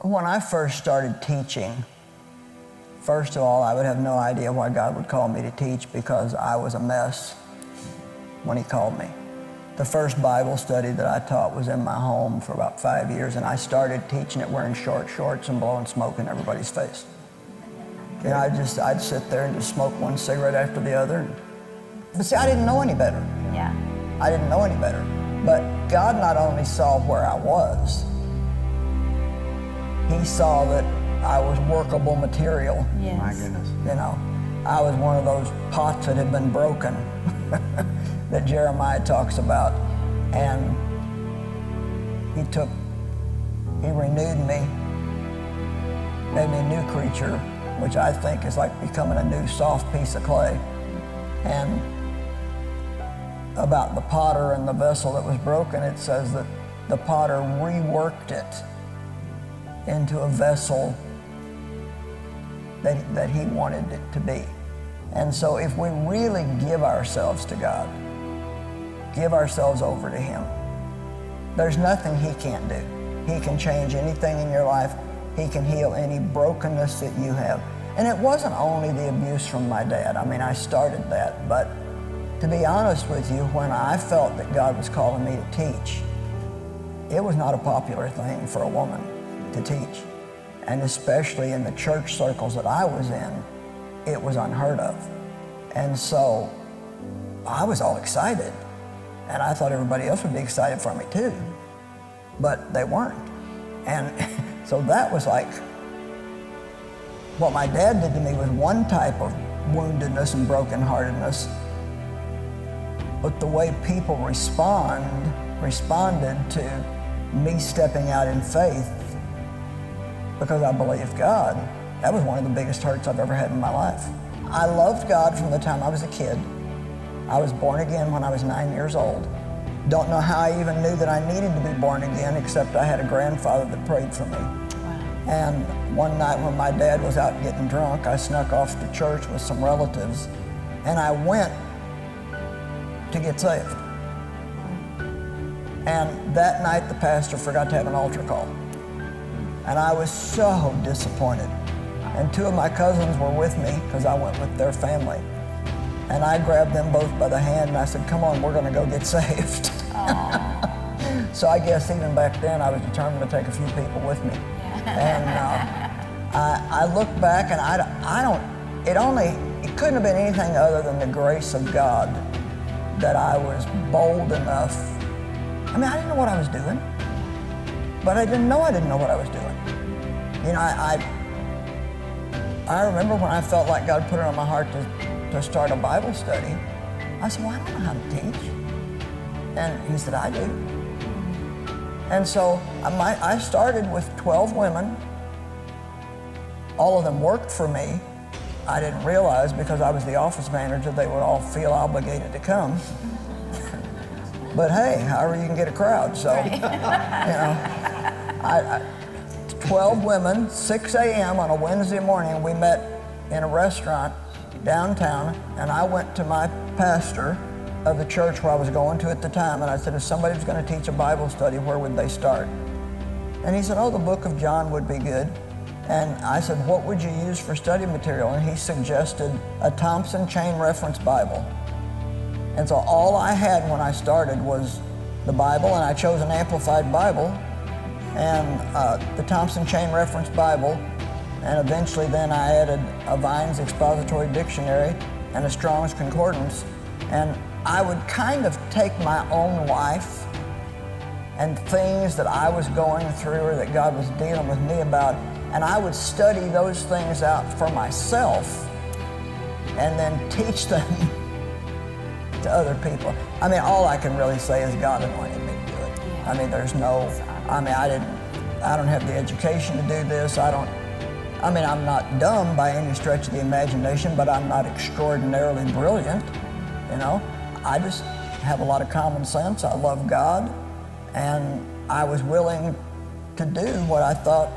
When I first started teaching, first of all, I would have no idea why God would call me to teach because I was a mess when he called me. The first Bible study that I taught was in my home for about 5 years, and I started teaching it wearing short shorts and blowing smoke in everybody's face. You know, I'd sit there and just smoke one cigarette after the other. But see, I didn't know any better. Yeah. I didn't know any better. But God not only saw where I was, he saw that I was workable material. Yes. My goodness. You know, I was one of those pots that had been broken that Jeremiah talks about. And he renewed me, made me a new creature, which I think is like becoming a new soft piece of clay. And about the potter and the vessel that was broken, it says that the potter reworked it into a vessel that he wanted it to be. And so if we really give ourselves to God, give ourselves over to him, there's nothing he can't do. He can change anything in your life. He can heal any brokenness that you have. And it wasn't only the abuse from my dad. I mean, I started that, but to be honest with you, when I felt that God was calling me to teach, it was not a popular thing for a woman to teach. And especially in the church circles that I was in, it was unheard of. And so I was all excited. And I thought everybody else would be excited for me too. But they weren't. And so that was like, what my dad did to me was one type of woundedness and brokenheartedness. But the way people responded to me stepping out in faith because I believed God, that was one of the biggest hurts I've ever had in my life. I loved God from the time I was a kid. I was born again when I was 9 years old. Don't know how I even knew that I needed to be born again, except I had a grandfather that prayed for me. Wow. And one night when my dad was out getting drunk, I snuck off to church with some relatives, and I went to get saved. And that night the pastor forgot to have an altar call. And I was so disappointed. And two of my cousins were with me because I went with their family. And I grabbed them both by the hand and I said, come on, we're gonna go get saved. So I guess even back then I was determined to take a few people with me. And I look back and it couldn't have been anything other than the grace of God that I was bold enough. I mean, I didn't know what I was doing, but I didn't know what I was doing. You know, I remember when I felt like God put it on my heart to start a Bible study. I said, well, I don't know how to teach. And he said, I do. And so I started with 12 women. All of them worked for me. I didn't realize because I was the office manager, they would all feel obligated to come. But hey, however you can get a crowd. So, you know, 12 women, 6 a.m. on a Wednesday morning, we met in a restaurant downtown, and I went to my pastor of the church where I was going to at the time, and I said, if somebody was going to teach a Bible study, where would they start? And he said, oh, the book of John would be good. And I said, what would you use for study material? And he suggested a Thompson Chain Reference Bible. And so all I had when I started was the Bible, and I chose an Amplified Bible, and the Thompson Chain Reference Bible, and eventually then I added a Vine's Expository Dictionary and a Strong's Concordance. And I would kind of take my own life and things that I was going through or that God was dealing with me about, and I would study those things out for myself and then teach them to other people. I mean, all I can really say is God anointed me to do it. Yeah. I mean, I don't have the education to do this. I'm not dumb by any stretch of the imagination, but I'm not extraordinarily brilliant, you know? I just have a lot of common sense. I love God, and I was willing to do what I thought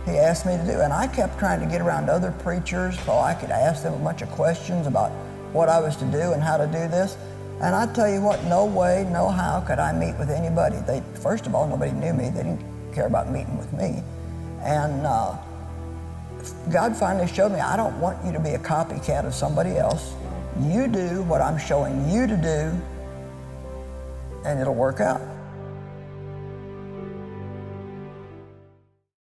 he asked me to do. And I kept trying to get around other preachers so I could ask them a bunch of questions about what I was to do and how to do this. And I tell you what, no way, no how could I meet with anybody. First of all, nobody knew me. They care about meeting with me. And God finally showed me, I don't want you to be a copycat of somebody else. You do what I'm showing you to do, and it'll work out.